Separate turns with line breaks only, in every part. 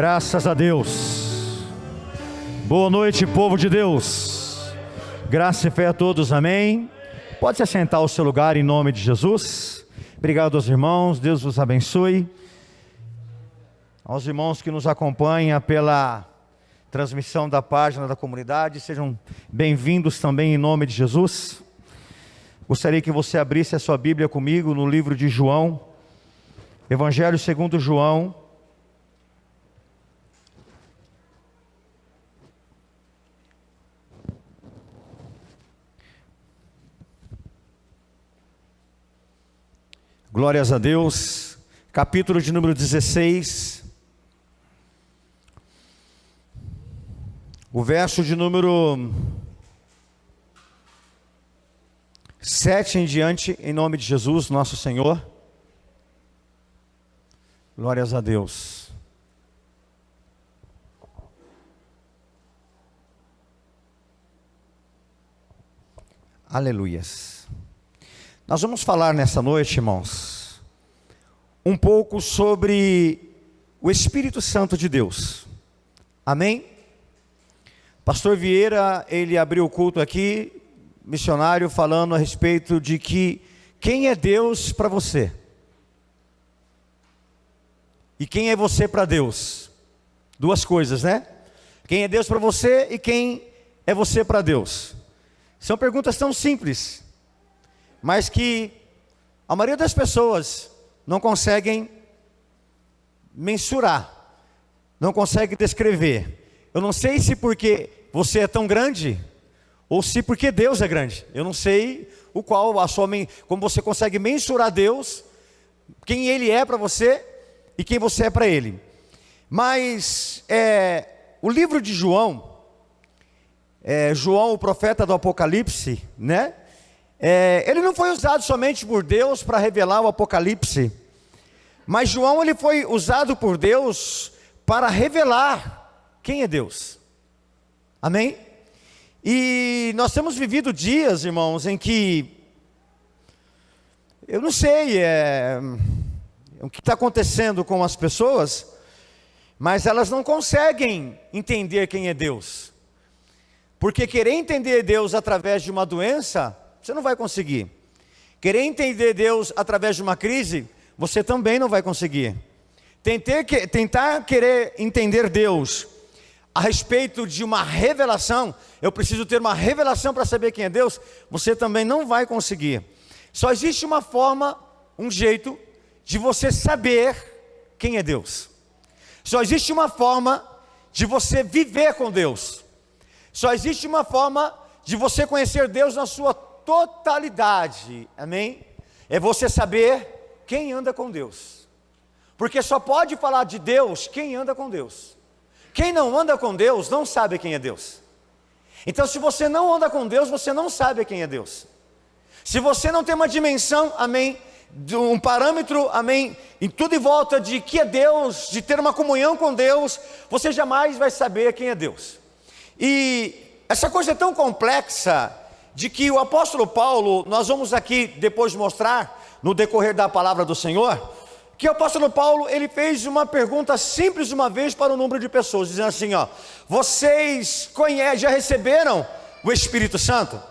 Graças a Deus. Boa noite, povo de Deus. Graça e fé a todos, amém. Pode se assentar ao seu lugar em nome de Jesus. Obrigado aos irmãos, Deus vos abençoe. Aos irmãos que nos acompanham pela transmissão da página da comunidade, sejam bem-vindos também em nome de Jesus. Gostaria que você abrisse a sua Bíblia comigo no livro de João, Evangelho segundo João. Glórias a Deus, capítulo de número 16, o verso de número 7 em diante, em nome de Jesus, nosso Senhor. Glórias a Deus. Aleluias. Nós vamos falar nessa noite, irmãos, um pouco sobre o Espírito Santo de Deus. Amém? Pastor Vieira, ele abriu o culto aqui, missionário, falando a respeito de que quem é Deus para você? E quem é você para Deus? Duas coisas, né? Quem é Deus para você e quem é você para Deus? São perguntas tão simples, mas que a maioria das pessoas não conseguem mensurar, não consegue descrever. Eu não sei se porque você é tão grande, ou se porque Deus é grande. Eu não sei como você consegue mensurar Deus, quem Ele é para você e quem você é para Ele. Mas o livro de João, João, o profeta do Apocalipse, né? Ele não foi usado somente por Deus para revelar o Apocalipse, mas João ele foi usado por Deus para revelar quem é Deus. Amém? E nós temos vivido dias, irmãos, em que eu não sei o que está acontecendo com as pessoas, mas elas não conseguem entender quem é Deus, porque querer entender Deus através de uma doença, você não vai conseguir. Querer entender Deus através de uma crise, você também não vai conseguir. Tentar querer entender Deus a respeito de uma revelação, eu preciso ter uma revelação para saber quem é Deus, você também não vai conseguir. Só existe uma forma, um jeito de você saber quem é Deus. Só existe uma forma de você viver com Deus. Só existe uma forma de você conhecer Deus na sua totalidade, amém? É você saber quem anda com Deus, porque só pode falar de Deus quem anda com Deus. Quem não anda com Deus não sabe quem é Deus. Então, se você não anda com Deus, você não sabe quem é Deus. Se você não tem uma dimensão, amém, de um parâmetro, amém, em tudo em volta de que é Deus, de ter uma comunhão com Deus, você jamais vai saber quem é Deus. E essa coisa é tão complexa, de que o apóstolo Paulo, nós vamos aqui depois mostrar, no decorrer da palavra do Senhor, que o apóstolo Paulo, ele fez uma pergunta simples uma vez para um número de pessoas, dizendo assim, vocês já receberam o Espírito Santo?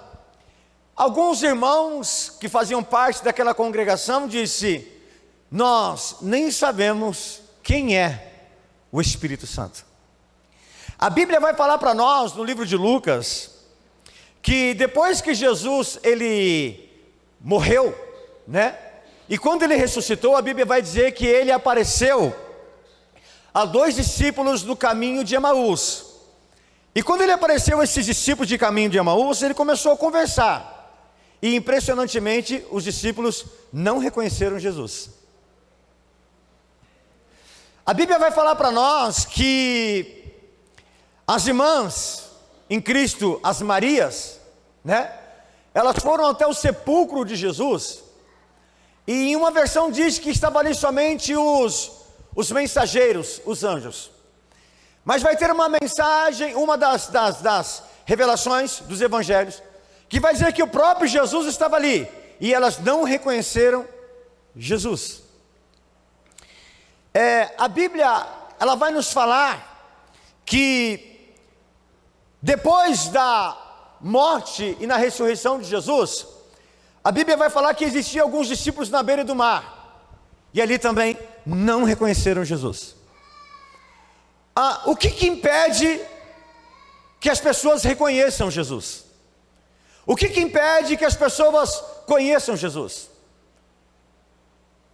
Alguns irmãos que faziam parte daquela congregação disse, nós nem sabemos quem é o Espírito Santo. A Bíblia vai falar para nós, no livro de Lucas, que depois que Jesus, ele morreu, né? E quando ele ressuscitou, a Bíblia vai dizer que ele apareceu a 2 discípulos no caminho de Emaús. E quando ele apareceu a esses discípulos de caminho de Emaús, ele começou a conversar. E impressionantemente, os discípulos não reconheceram Jesus. A Bíblia vai falar para nós que as irmãs em Cristo, as Marias, né? Elas foram até o sepulcro de Jesus, e em uma versão diz que estava ali somente os mensageiros, os anjos. Mas vai ter uma mensagem, uma das revelações dos evangelhos, que vai dizer que o próprio Jesus estava ali, e elas não reconheceram Jesus. A Bíblia ela vai nos falar que depois da morte e na ressurreição de Jesus, a Bíblia vai falar que existiam alguns discípulos na beira do mar, e ali também não reconheceram Jesus. O que impede que as pessoas reconheçam Jesus? O que impede que as pessoas conheçam Jesus?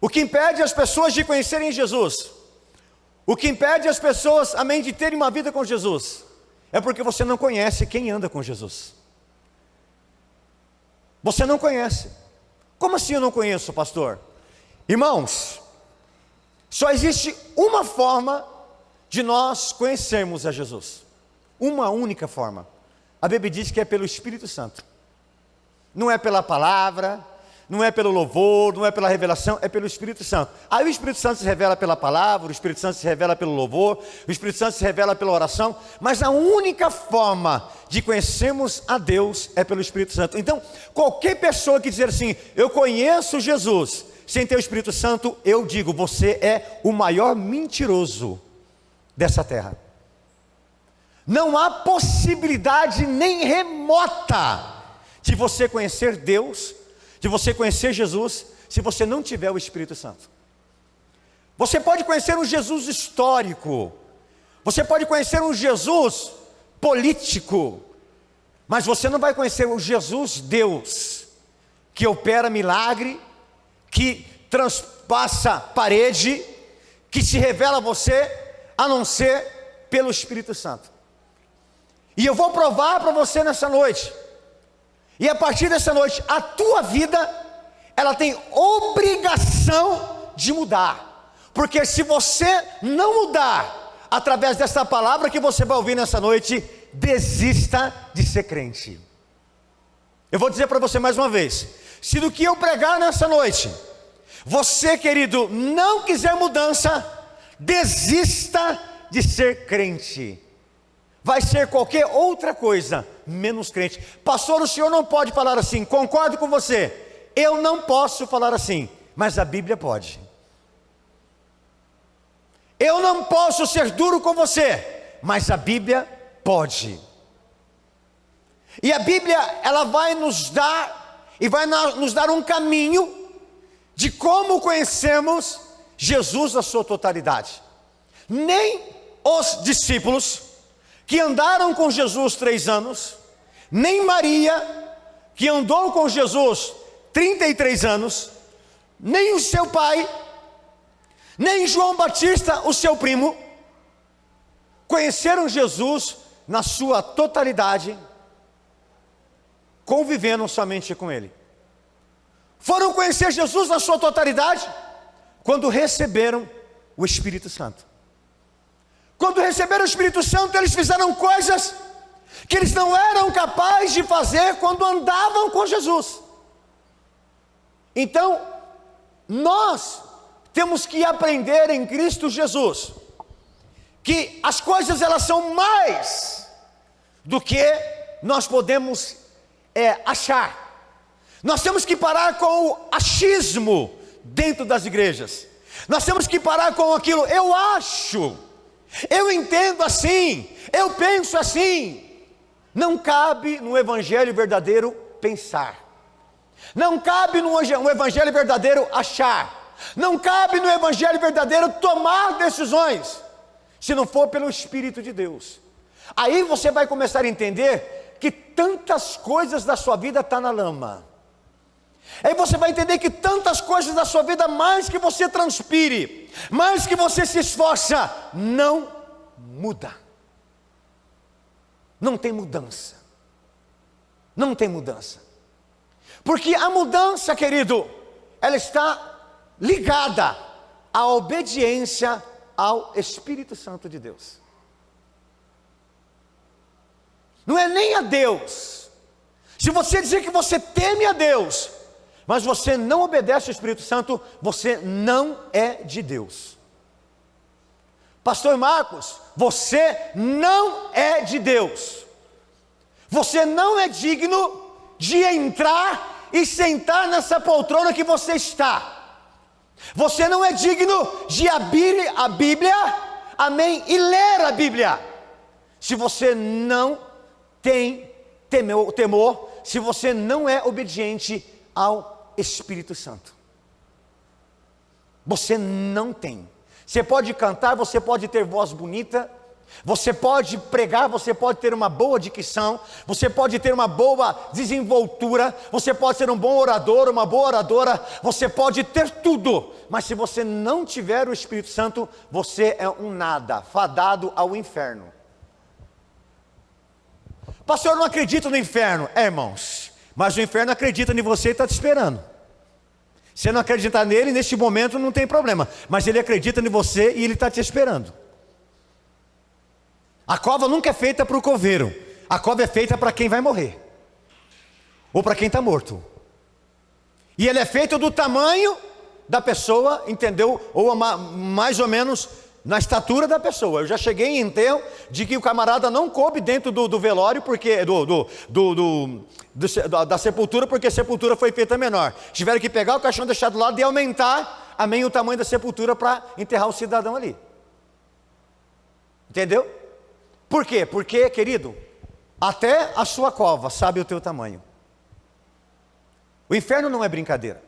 O que impede as pessoas de conhecerem Jesus? O que impede as pessoas, amém, de terem uma vida com Jesus? É porque você não conhece quem anda com Jesus. Você não conhece. Como assim eu não conheço, pastor? Irmãos, só existe uma forma de nós conhecermos a Jesus. Uma única forma. A Bíblia diz que é pelo Espírito Santo. Não é pela palavra, não é pelo louvor, não é pela revelação, é pelo Espírito Santo. Aí o Espírito Santo se revela pela palavra, o Espírito Santo se revela pelo louvor, o Espírito Santo se revela pela oração, mas a única forma de conhecermos a Deus é pelo Espírito Santo. Então, qualquer pessoa que dizer assim, eu conheço Jesus, sem ter o Espírito Santo, eu digo, você é o maior mentiroso dessa terra. Não há possibilidade nem remota de você conhecer Deus, de você conhecer Jesus, se você não tiver o Espírito Santo. Você pode conhecer um Jesus histórico, você pode conhecer um Jesus político, mas você não vai conhecer o Jesus Deus, que opera milagre, que transpassa parede, que se revela a você, a não ser pelo Espírito Santo. E eu vou provar para você nessa noite. E a partir dessa noite, a tua vida, ela tem obrigação de mudar. Porque se você não mudar, através dessa palavra que você vai ouvir nessa noite, desista de ser crente. Eu vou dizer para você mais uma vez, se do que eu pregar nessa noite, você, querido, não quiser mudança, desista de ser crente. Vai ser qualquer outra coisa, menos crente. Pastor, o senhor não pode falar assim. Concordo com você, eu não posso falar assim, mas a Bíblia pode. Eu não posso ser duro com você, mas a Bíblia pode. E a Bíblia, ela vai nos dar, e vai nos dar um caminho, de como conhecemos Jesus na sua totalidade. Nem os discípulos que andaram com Jesus 3 anos, nem Maria, que andou com Jesus 33 anos, nem o seu pai, nem João Batista, o seu primo, conheceram Jesus na sua totalidade, convivendo somente com Ele. Foram conhecer Jesus na sua totalidade, quando receberam o Espírito Santo. Quando receberam o Espírito Santo, eles fizeram coisas que eles não eram capazes de fazer quando andavam com Jesus. Então, nós temos que aprender em Cristo Jesus, que as coisas elas são mais do que nós podemos achar. Nós temos que parar com o achismo dentro das igrejas. Nós temos que parar com aquilo, eu acho, eu entendo assim, eu penso assim. Não cabe no evangelho verdadeiro pensar. Não cabe no evangelho verdadeiro achar. Não cabe no evangelho verdadeiro tomar decisões, se não for pelo Espírito de Deus. Aí você vai começar a entender que tantas coisas da sua vida estão na lama. Aí você vai entender que tantas coisas da sua vida, mais que você transpire, mais que você se esforça, não muda. Não tem mudança. Não tem mudança. Porque a mudança, querido, ela está ligada à obediência ao Espírito Santo de Deus. Não é nem a Deus. Se você dizer que você teme a Deus, mas você não obedece ao Espírito Santo, você não é de Deus. Pastor Marcos, você não é de Deus. Você não é digno de entrar e sentar nessa poltrona que você está. Você não é digno de abrir a Bíblia, amém, e ler a Bíblia. Se você não tem temor, se você não é obediente ao Espírito Santo. Você não tem. Você pode cantar, você pode ter voz bonita, você pode pregar, você pode ter uma boa dicção, você pode ter uma boa desenvoltura, você pode ser um bom orador, uma boa oradora, você pode ter tudo, mas se você não tiver o Espírito Santo, você é um nada, fadado ao inferno. Pastor, eu não acredito no inferno. Irmãos, mas o inferno acredita em você e está te esperando. Se não acreditar nele, neste momento não tem problema, mas ele acredita em você e ele está te esperando. A cova nunca é feita para o coveiro, a cova é feita para quem vai morrer, ou para quem está morto. E ele é feito do tamanho da pessoa, entendeu? Ou mais ou menos na estatura da pessoa. Eu já cheguei em enterro de que o camarada não coube dentro do velório, porque da sepultura, porque a sepultura foi feita menor. Tiveram que pegar o caixão, deixar do lado e aumentar, amém, o tamanho da sepultura para enterrar o cidadão ali. Entendeu? Por quê? Porque, querido, até a sua cova sabe o teu tamanho. O inferno não é brincadeira.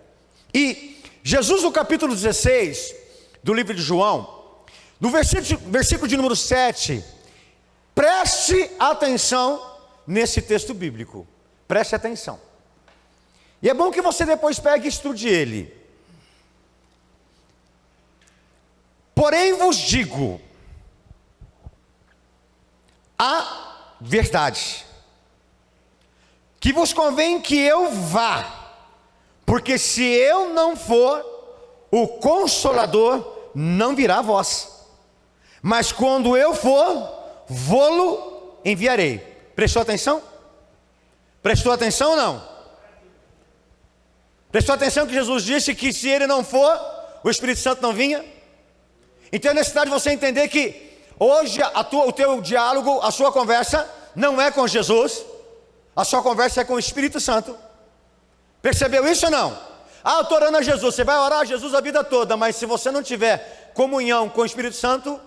E Jesus, no capítulo 16 do livro de João, no versículo de número 7, preste atenção nesse texto bíblico. Preste atenção. E é bom que você depois pegue e estude ele. Porém vos digo a verdade, que vos convém que eu vá, porque se eu não for, o Consolador não virá a vós, mas quando eu for, vô-lo enviarei. Prestou atenção? Prestou atenção ou não? Prestou atenção que Jesus disse que se ele não for, o Espírito Santo não vinha? Então é necessário você entender que hoje o teu diálogo, a sua conversa não é com Jesus, a sua conversa é com o Espírito Santo. Percebeu isso ou não? Ah, eu estou orando a Jesus. Você vai orar a Jesus a vida toda, mas se você não tiver comunhão com o Espírito Santo,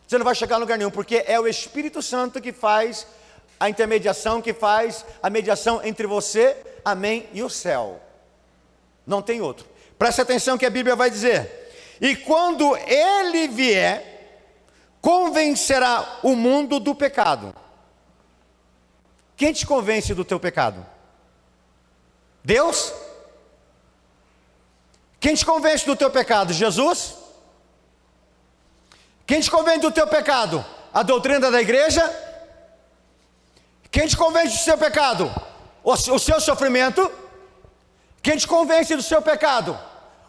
você não vai chegar a lugar nenhum, porque é o Espírito Santo que faz a intermediação, que faz a mediação entre você, amém, e o céu. Não tem outro. Preste atenção que a Bíblia vai dizer: e quando ele vier, convencerá o mundo do pecado. Quem te convence do teu pecado? Deus? Quem te convence do teu pecado? Jesus? Quem te convence do teu pecado? A doutrina da igreja? Quem te convence do seu pecado? O seu sofrimento? Quem te convence do seu pecado?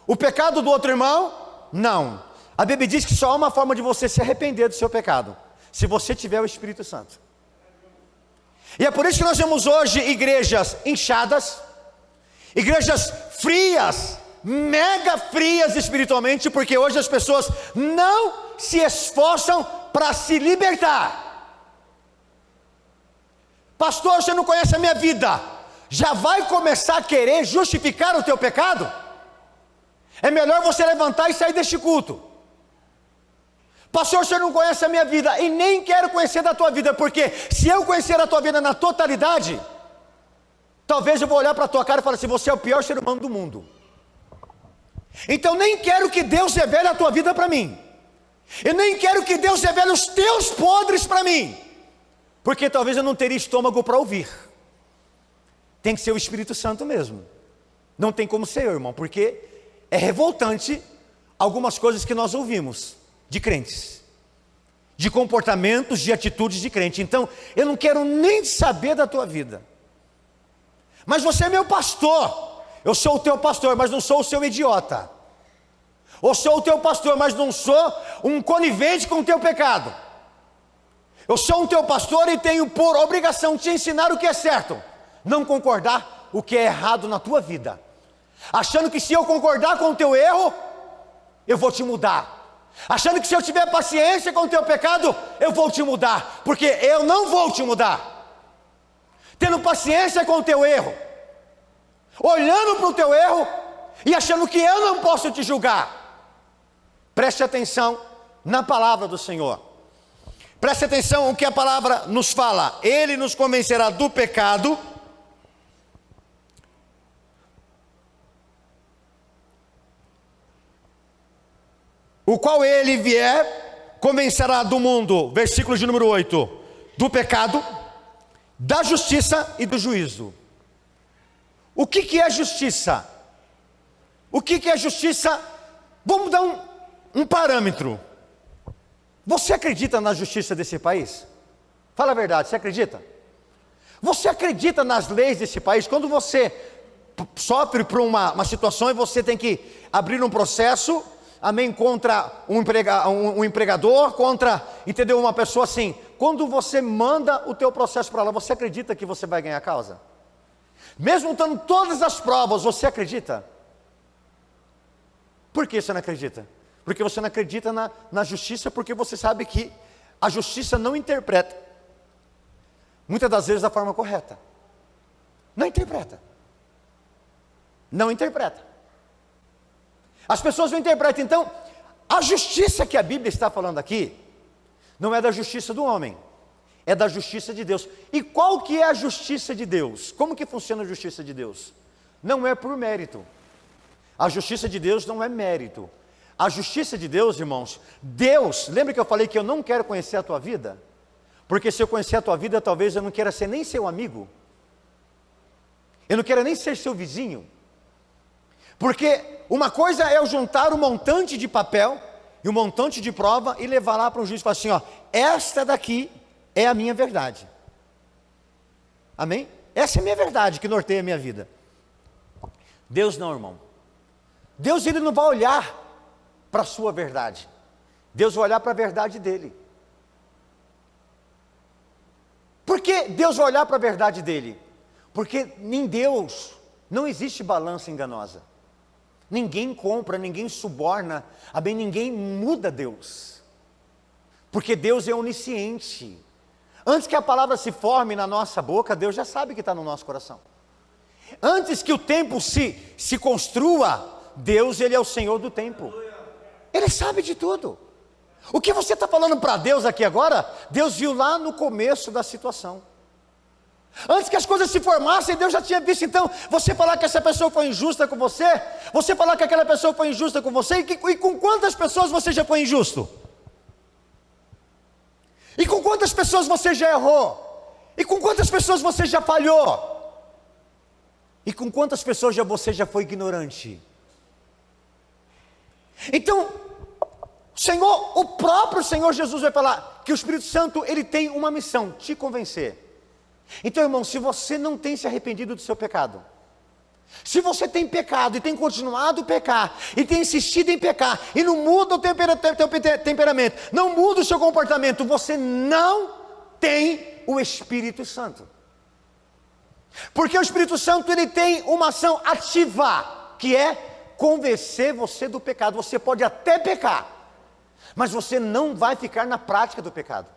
O pecado do outro irmão? Não. A Bíblia diz que só há uma forma de você se arrepender do seu pecado: se você tiver o Espírito Santo. E é por isso que nós vemos hoje igrejas inchadas, igrejas frias, mega frias espiritualmente, porque hoje as pessoas não se esforçam para se libertar. Pastor, você não conhece a minha vida, já vai começar a querer justificar o teu pecado? É melhor você levantar e sair deste culto. Pastor, você não conhece a minha vida, e nem quero conhecer da tua vida, porque se eu conhecer a tua vida na totalidade, talvez eu vou olhar para a tua cara e falar assim: você é o pior ser humano do mundo. Então nem quero que Deus revele a tua vida para mim, eu nem quero que Deus revele os teus podres para mim, porque talvez eu não teria estômago para ouvir. Tem que ser o Espírito Santo mesmo. Não tem como ser eu, irmão, porque é revoltante algumas coisas que nós ouvimos de crentes, de comportamentos, de atitudes de crente. Então eu não quero nem saber da tua vida. Mas você é meu pastor, eu sou o teu pastor, mas não sou o seu idiota. Eu sou o teu pastor, mas não sou um conivente com o teu pecado. Eu sou o teu pastor e tenho por obrigação te ensinar o que é certo, não concordar o que é errado na tua vida, achando que se eu concordar com o teu erro, eu vou te mudar, achando que se eu tiver paciência com o teu pecado, eu vou te mudar, porque eu não vou te mudar. Tendo paciência com o teu erro, olhando para o teu erro e achando que eu não posso te julgar. Preste atenção na palavra do Senhor. Preste atenção o que a palavra nos fala. Ele nos convencerá do pecado, o qual ele vier, convencerá do mundo, versículo de número 8, do pecado, da justiça e do juízo. O que é justiça? O que é justiça? Vamos dar um parâmetro. Você acredita na justiça desse país? Fala a verdade, você acredita? Você acredita nas leis desse país? Quando você sofre por uma situação e você tem que abrir um processo, amém, contra um empregador, contra, entendeu, uma pessoa assim, quando você manda o teu processo para lá, você acredita que você vai ganhar a causa? Mesmo tendo todas as provas, você acredita? Por que você não acredita? Porque você não acredita na justiça, porque você sabe que a justiça não interpreta, muitas das vezes, da forma correta. Não interpreta. Não interpreta. As pessoas não interpretam. Então, a justiça que a Bíblia está falando aqui, não é da justiça do homem, é da justiça de Deus. E qual que é a justiça de Deus? Como que funciona a justiça de Deus? Não é por mérito. A justiça de Deus não é mérito. A justiça de Deus, irmãos, Deus, lembra que eu falei que eu não quero conhecer a tua vida? Porque se eu conhecer a tua vida, talvez eu não queira ser nem seu amigo. Eu não quero nem ser seu vizinho. Porque uma coisa é eu juntar um montante de papel e um montante de prova e levar lá para um juiz e falar assim, ó, esta daqui é a minha verdade. Amém? Essa é a minha verdade que norteia a minha vida. Deus não, irmão. Deus, ele não vai olhar para a sua verdade. Deus vai olhar para a verdade dele. Por que Deus vai olhar para a verdade dele? Porque em Deus não existe balança enganosa. Ninguém compra, ninguém suborna, bem, ninguém muda Deus. Porque Deus é onisciente. Antes que a palavra se forme na nossa boca, Deus já sabe que está no nosso coração. Antes que o tempo se construa, Deus, ele é o Senhor do tempo. Ele sabe de tudo. O que você está falando para Deus aqui agora, Deus viu lá no começo da situação. Antes que as coisas se formassem, Deus já tinha visto. Então, você falar que essa pessoa foi injusta com você, você falar que aquela pessoa foi injusta com você, e com quantas pessoas você já foi injusto? E com quantas pessoas você já errou? E com quantas pessoas você já falhou? E com quantas pessoas você já foi ignorante? Então, o próprio Senhor Jesus vai falar que o Espírito Santo, ele tem uma missão, te convencer. Então, irmão, se você não tem se arrependido do seu pecado, se você tem pecado e tem continuado a pecar, e tem insistido em pecar, e não muda o teu temperamento, não muda o seu comportamento, você não tem o Espírito Santo. Porque o Espírito Santo, ele tem uma ação ativa, que é convencer você do pecado. Você pode até pecar, mas você não vai ficar na prática do pecado.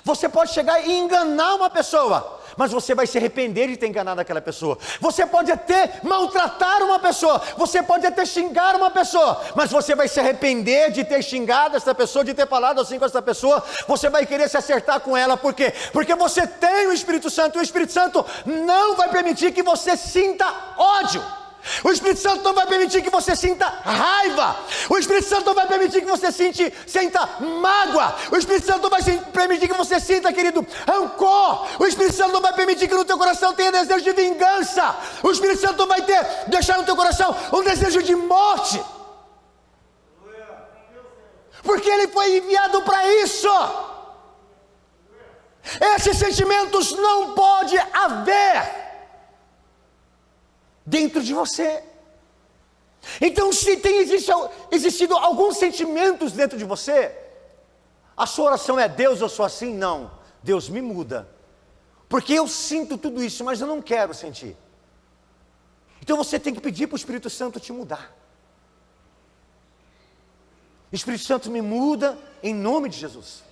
Você pode chegar e enganar uma pessoa, mas você vai se arrepender de ter enganado aquela pessoa. Você pode até maltratar uma pessoa, você pode até xingar uma pessoa, mas você vai se arrepender de ter xingado essa pessoa, de ter falado assim com essa pessoa. Você vai querer se acertar com ela. Por quê? Porque você tem o Espírito Santo, e o Espírito Santo não vai permitir que você sinta ódio. O Espírito Santo não vai permitir que você sinta raiva. O Espírito Santo não vai permitir que você sinta mágoa. O Espírito Santo não vai permitir que você sinta, querido, rancor. O Espírito Santo não vai permitir que no teu coração tenha desejo de vingança. O Espírito Santo não vai deixar no teu coração um desejo de morte. Porque ele foi enviado para isso. Esses sentimentos não pode haver dentro de você. Então, se tem existido alguns sentimentos dentro de você, a sua oração é: Deus, eu sou assim? Não, Deus, me muda, porque eu sinto tudo isso, mas eu não quero sentir. Então você tem que pedir para o Espírito Santo te mudar. Espírito Santo, me muda em nome de Jesus.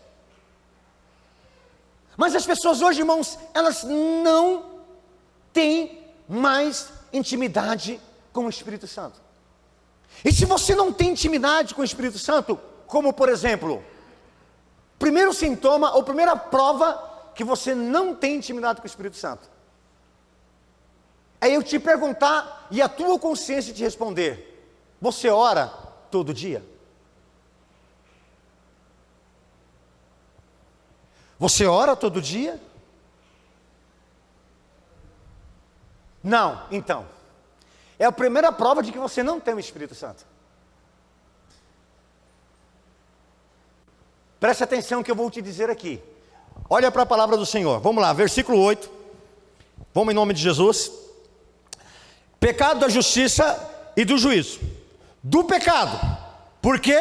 Mas as pessoas hoje, irmãos, elas não têm mais intimidade com o Espírito Santo. E se você não tem intimidade com o Espírito Santo, Como, por exemplo, primeiro sintoma ou primeira prova que você não tem intimidade com o Espírito Santo é eu te perguntar e a tua consciência te responder: você ora todo dia? Você ora todo dia? Não, então é a primeira prova de que você não tem o Espírito Santo. Preste atenção no que eu vou te dizer aqui. Olha para a palavra do Senhor. Vamos lá, versículo 8. Vamos em nome de Jesus. Pecado da justiça e do juízo. Do pecado, porque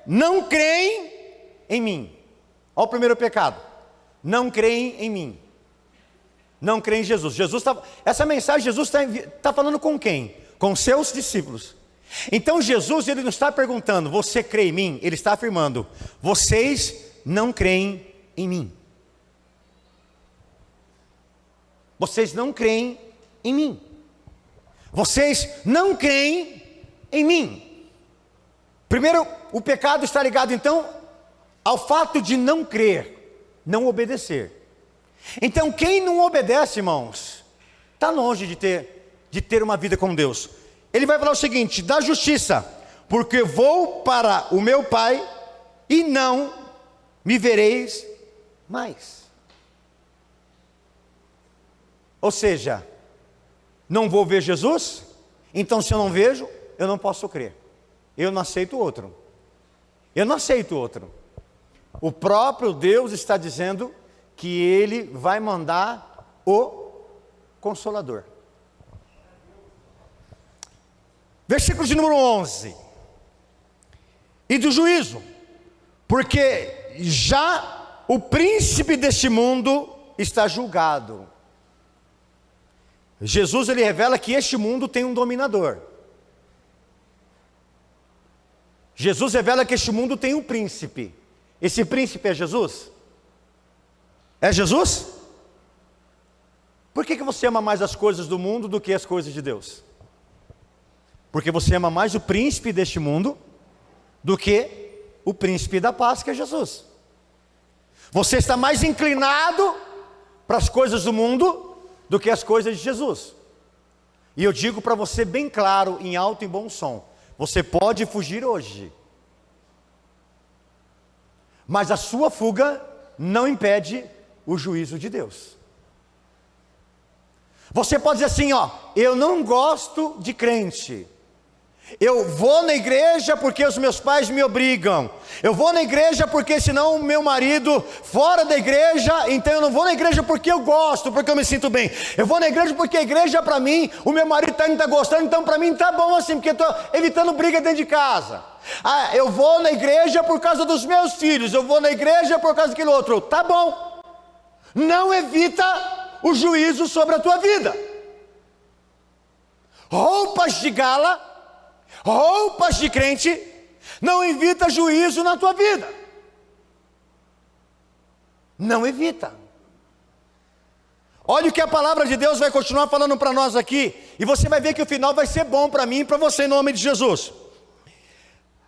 não creem em mim. Olha o primeiro pecado: não creem em mim. Não creem em Jesus. Essa mensagem Jesus está falando com quem? Com seus discípulos. Então Jesus, ele não está perguntando: você crê em mim? Ele está afirmando: vocês não creem em mim. Vocês não creem em mim. Vocês não creem em mim. Primeiro, o pecado está ligado então ao fato de não crer, não obedecer. Então quem não obedece, irmãos, está longe de ter uma vida com Deus. Ele vai falar o seguinte: da justiça, porque vou para o meu Pai e não me vereis mais. Ou seja, não vou ver Jesus, então se eu não vejo, eu não posso crer. Eu não aceito outro. Eu não aceito outro. O próprio Deus está dizendo que Ele vai mandar o Consolador. Versículo de número 11. E do juízo, porque já o príncipe deste mundo está julgado. Jesus, ele revela que este mundo tem um dominador. Jesus revela que este mundo tem um príncipe. Esse príncipe é Jesus? É Jesus? Por que você ama mais as coisas do mundo do que as coisas de Deus? Porque você ama mais o príncipe deste mundo do que o príncipe da paz, que é Jesus. Você está mais inclinado para as coisas do mundo do que as coisas de Jesus. E eu digo para você bem claro, em alto e bom som: você pode fugir hoje, mas a sua fuga não impede o juízo de Deus. Você pode dizer assim, eu não gosto de crente. Eu vou na igreja porque os meus pais me obrigam. Eu vou na igreja porque senão o meu marido fora da igreja, então eu não vou na igreja porque eu gosto, porque eu me sinto bem. Eu vou na igreja porque a igreja para mim, o meu marido não está gostando, então para mim está bom assim, porque eu estou evitando briga dentro de casa. Eu vou na igreja por causa dos meus filhos, eu vou na igreja por causa daquele outro. Tá bom. Não evita o juízo sobre a tua vida. Roupas de gala, roupas de crente, não evita juízo na tua vida. Não evita. Olha o que a palavra de Deus vai continuar falando para nós aqui, e você vai ver que o final vai ser bom para mim e para você, em nome de Jesus.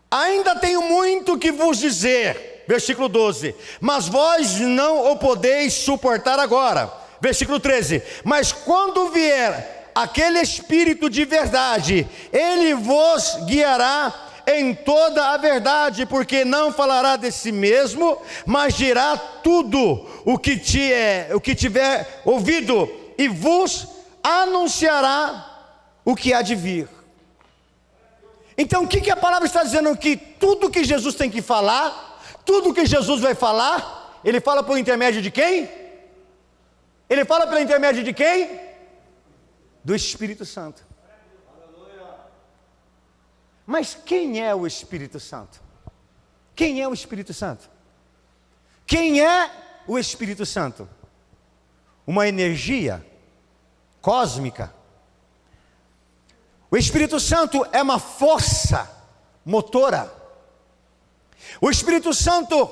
Ainda tenho muito que vos dizer, versículo 12, mas vós não o podeis suportar agora. Versículo 13, mas quando vier aquele Espírito de verdade, ele vos guiará em toda a verdade, porque não falará de si mesmo, mas dirá tudo o que tiver ouvido, e vos anunciará o que há de vir. Então o que a palavra está dizendo? Que tudo que Jesus tem que falar, tudo que Jesus vai falar, ele fala por intermédio de quem? Ele fala pelo intermédio de quem? Do Espírito Santo. Mas quem é o Espírito Santo? Quem é o Espírito Santo? Quem é o Espírito Santo? Uma energia cósmica. O Espírito Santo é uma força motora. O Espírito Santo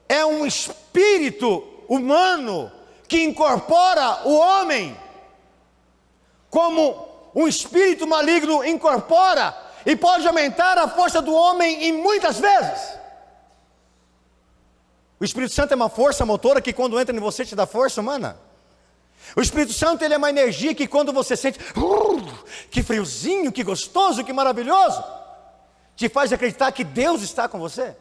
é um espírito humano que incorpora o homem, como um espírito maligno incorpora e pode aumentar a força do homem em muitas vezes. O Espírito Santo é uma força motora que quando entra em você te dá força humana. O Espírito Santo ele é uma energia que quando você sente, que friozinho, que gostoso, que maravilhoso, te faz acreditar que Deus está com você.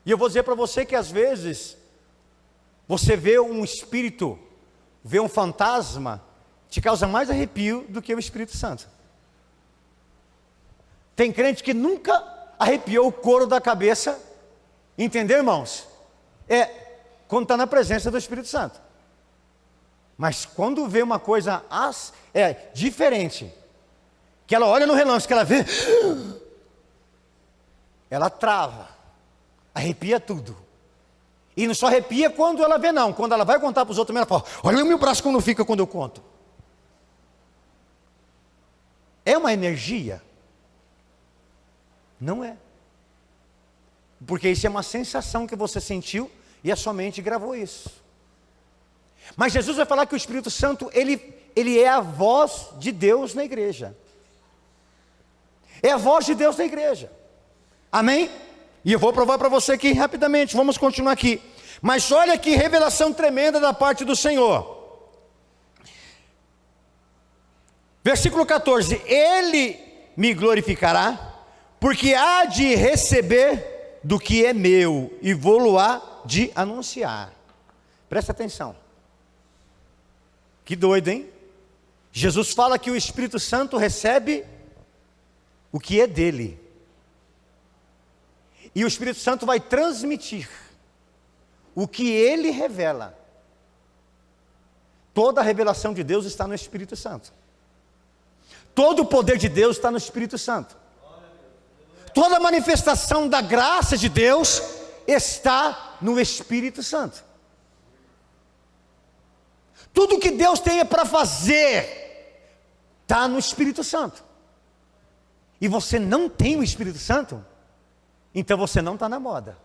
E eu vou dizer para você que às vezes, você vê um espírito, vê um fantasma, te causa mais arrepio do que o Espírito Santo. Tem crente que nunca arrepiou o couro da cabeça, entendeu, irmãos? Quando está na presença do Espírito Santo. Mas quando vê uma coisa diferente, que ela olha no relance, que ela vê, ela trava, arrepia tudo. E não só arrepia quando ela vê, não. Quando ela vai contar para os outros, ela fala, olha o meu braço como fica quando eu conto. É uma energia? Não é. Porque isso é uma sensação que você sentiu e a sua mente gravou isso. Mas Jesus vai falar que o Espírito Santo, ele é a voz de Deus na igreja. É a voz de Deus na igreja. Amém? E eu vou provar para você aqui rapidamente, vamos continuar aqui. Mas olha que revelação tremenda da parte do Senhor. Versículo 14: Ele me glorificará, porque há de receber do que é meu, e vou-lo-á de anunciar. Presta atenção. Que doido, hein? Jesus fala que o Espírito Santo recebe o que é dele. E o Espírito Santo vai transmitir o que ele revela. Toda a revelação de Deus está no Espírito Santo. Todo o poder de Deus está no Espírito Santo. Toda a manifestação da graça de Deus está no Espírito Santo. Tudo que Deus tem para fazer está no Espírito Santo. E você não tem o Espírito Santo? Então você não está na moda.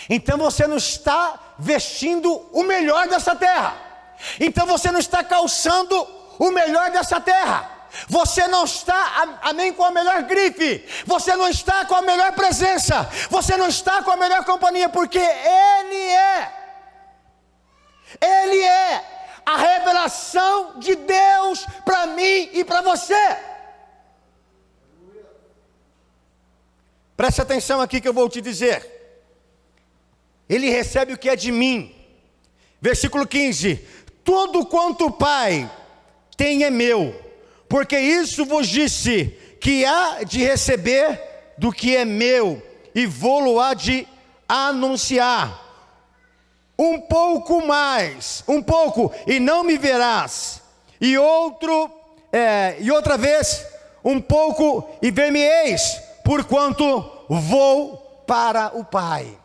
Então você não está vestindo o melhor dessa terra. Então você não está calçando o melhor dessa terra. Você não está, amém, com a melhor grife. Você não está com a melhor presença. Você não está com a melhor companhia, porque Ele é a revelação de Deus para mim e para você. Preste atenção aqui que eu vou te dizer. Ele recebe o que é de mim. Versículo 15: tudo quanto o Pai tem é meu, porque isso vos disse, que há de receber do que é meu, e vou-lo-á de anunciar. Um pouco mais, um pouco, e não me verás, e outra vez, um pouco, e ver-me-eis, porquanto vou para o Pai.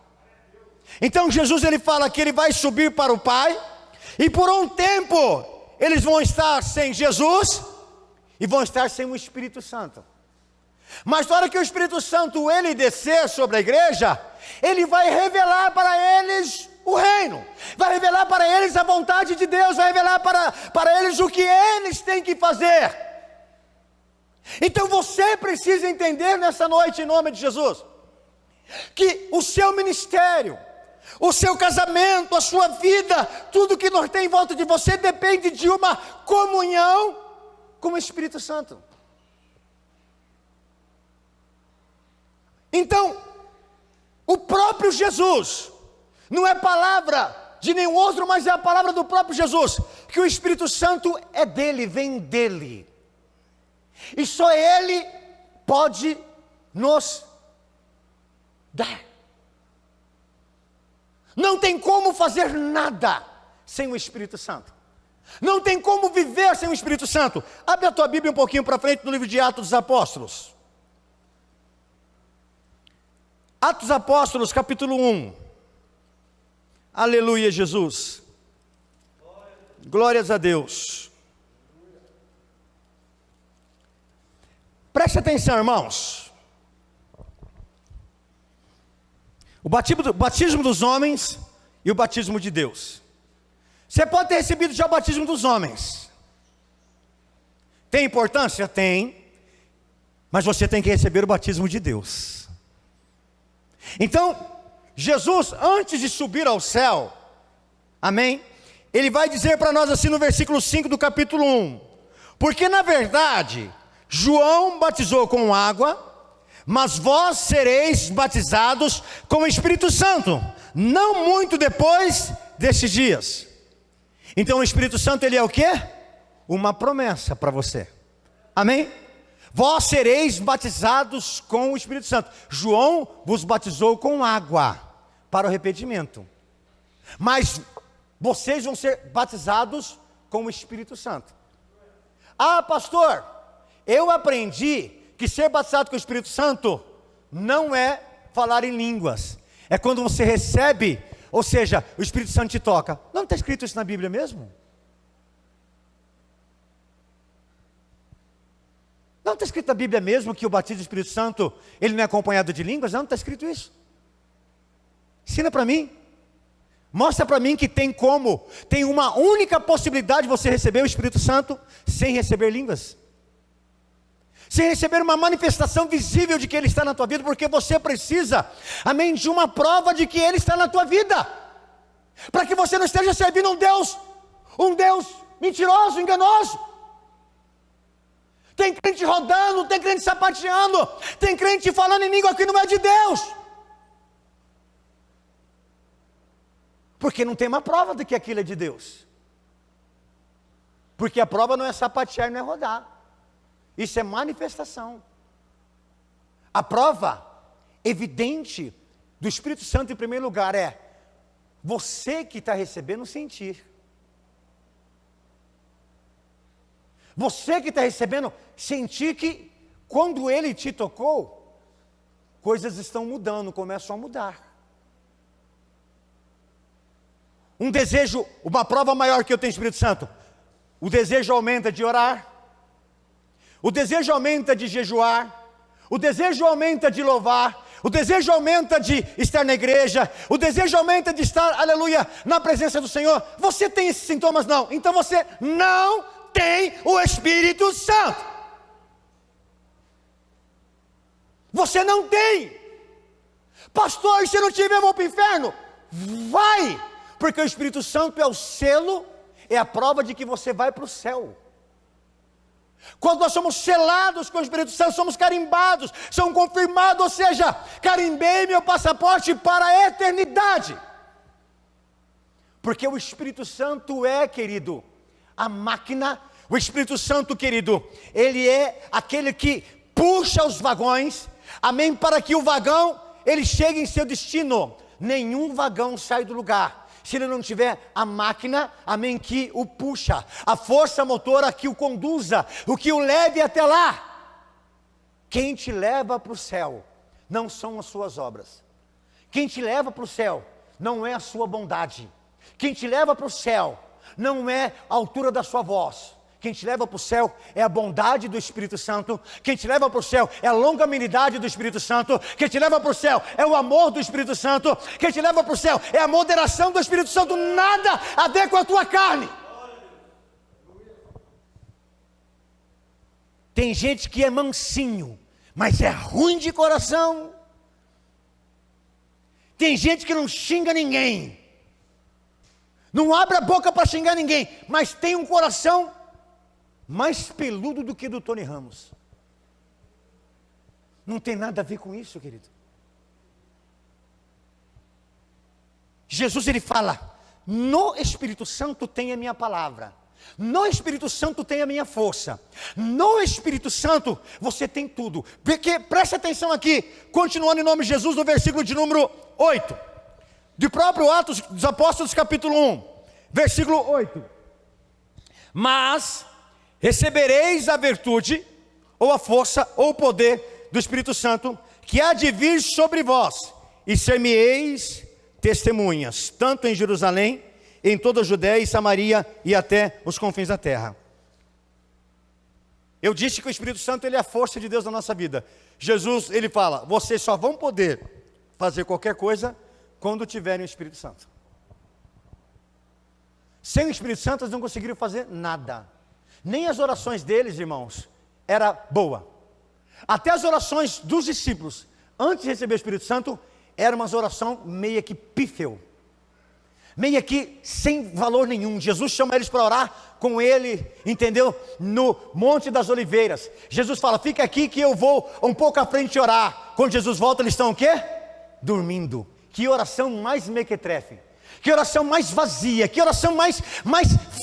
Então Jesus ele fala que ele vai subir para o Pai, e por um tempo eles vão estar sem Jesus e vão estar sem o Espírito Santo. Mas na hora que o Espírito Santo ele descer sobre a igreja, ele vai revelar para eles o reino, vai revelar para eles a vontade de Deus, vai revelar para eles o que eles têm que fazer. Então você precisa entender nessa noite, em nome de Jesus, que o seu ministério, o seu casamento, a sua vida, tudo que nós tem em volta de você depende de uma comunhão com o Espírito Santo. Então, o próprio Jesus, não é palavra de nenhum outro, mas é a palavra do próprio Jesus, que o Espírito Santo é dele, vem dele, e só ele pode nos dar. Não tem como fazer nada sem o Espírito Santo. Não tem como viver sem o Espírito Santo. Abre a tua Bíblia um pouquinho para frente no livro de Atos dos Apóstolos. Atos dos Apóstolos, capítulo 1. Aleluia, Jesus. Glórias a Deus. Preste atenção, irmãos. O batismo dos homens e o batismo de Deus. Você pode ter recebido já o batismo dos homens. Tem importância? Tem. mas você tem que receber o batismo de Deus. Então, Jesus, antes de subir ao céu, amém? Ele vai dizer para nós assim no versículo 5 do capítulo 1: porque na verdade, João batizou com água, mas vós sereis batizados com o Espírito Santo, não muito depois destes dias. Então o Espírito Santo, ele é o quê? Uma promessa para você, amém? Vós sereis batizados com o Espírito Santo. João vos batizou com água para o arrependimento, mas vocês vão ser batizados com o Espírito Santo. Ah, pastor, eu aprendi que ser batizado com o Espírito Santo não é falar em línguas, é quando você recebe, ou seja, o Espírito Santo te toca. Não está escrito isso na Bíblia mesmo? Não está escrito na Bíblia mesmo que o batismo do Espírito Santo, ele não é acompanhado de línguas? Não está escrito isso. Ensina para mim. Mostra para mim que tem uma única possibilidade de você receber o Espírito Santo sem receber línguas. Sem receber uma manifestação visível de que Ele está na tua vida, porque você precisa, amém, de uma prova de que Ele está na tua vida, para que você não esteja servindo um Deus mentiroso, enganoso. Tem crente rodando, tem crente sapateando, tem crente falando em língua que não é de Deus, porque não tem uma prova de que aquilo é de Deus, porque a prova não é sapatear, não é rodar. Isso é manifestação. A prova evidente do Espírito Santo, em primeiro lugar, é você que está recebendo sentir. Você que está recebendo sentir que quando Ele te tocou, coisas estão mudando, começam a mudar. Um desejo, uma prova maior que eu tenho, Espírito Santo, o desejo aumenta de orar, o desejo aumenta de jejuar, o desejo aumenta de louvar, o desejo aumenta de estar na igreja, o desejo aumenta de estar, aleluia, na presença do Senhor. Você tem esses sintomas? Não. Então você não tem o Espírito Santo. Você não tem. Pastor, se não tiver, eu vou para o inferno. Vai, porque o Espírito Santo é o selo, é a prova de que você vai para o céu. Quando nós somos selados com o Espírito Santo, somos carimbados, somos confirmados, ou seja, carimbei meu passaporte para a eternidade. Porque o Espírito Santo é, querido, a máquina. O Espírito Santo, querido, ele é aquele que puxa os vagões, amém, para que o vagão, ele chegue em seu destino. Nenhum vagão sai do lugar se ele não tiver a máquina, amém, que o puxa, a força motora que o conduza, o que o leve até lá. Quem te leva para o céu não são as suas obras. Quem te leva para o céu não é a sua bondade. Quem te leva para o céu não é a altura da sua voz. Quem te leva para o céu é a bondade do Espírito Santo. Quem te leva para o céu é a longanimidade do Espírito Santo. Quem te leva para o céu é o amor do Espírito Santo. Quem te leva para o céu é a moderação do Espírito Santo. Nada a ver com a tua carne. Tem gente que é mansinho, mas é ruim de coração. Tem gente que não xinga ninguém, não abre a boca para xingar ninguém, mas tem um coração mais peludo do que do Tony Ramos. Não tem nada a ver com isso, querido. Jesus, ele fala: no Espírito Santo tem a minha palavra, no Espírito Santo tem a minha força, no Espírito Santo você tem tudo. Porque, preste atenção aqui, continuando em nome de Jesus, no versículo de número 8, do próprio Atos dos Apóstolos, capítulo 1, versículo 8: mas recebereis a virtude, ou a força, ou o poder do Espírito Santo, que há de vir sobre vós, e ser-me-eis testemunhas, tanto em Jerusalém, em toda a Judéia e Samaria, e até os confins da terra. Eu disse que o Espírito Santo, ele é a força de Deus na nossa vida. Jesus, ele fala: vocês só vão poder fazer qualquer coisa quando tiverem o Espírito Santo. Sem o Espírito Santo, eles não conseguiriam fazer nada. Nem as orações deles, irmãos, era boa. Até as orações dos discípulos, antes de receber o Espírito Santo, era uma oração meio que pífeu, meio que sem valor nenhum. Jesus chama eles para orar com ele, entendeu? No Monte das Oliveiras. Jesus fala, fica aqui que eu vou um pouco à frente orar. Quando Jesus volta, eles estão o quê? Dormindo. Que oração mais mequetrefe, que oração mais vazia, que oração mais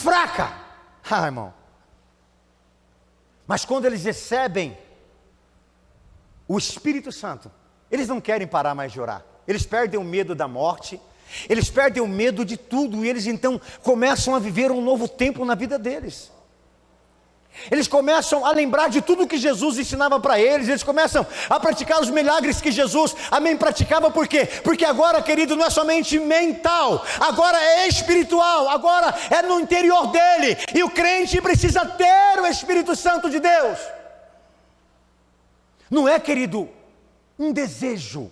fraca. Ah, irmão. Mas quando eles recebem o Espírito Santo, eles não querem parar mais de orar. Eles perdem o medo da morte, eles perdem o medo de tudo, e eles então começam a viver um novo tempo na vida deles. Eles começam a lembrar de tudo que Jesus ensinava para eles. Eles começam a praticar os milagres que Jesus, amém, praticava. Por quê? Porque agora, querido, não é somente mental, agora é espiritual, agora é no interior dele. E o crente precisa ter o Espírito Santo de Deus. Não é, querido, um desejo,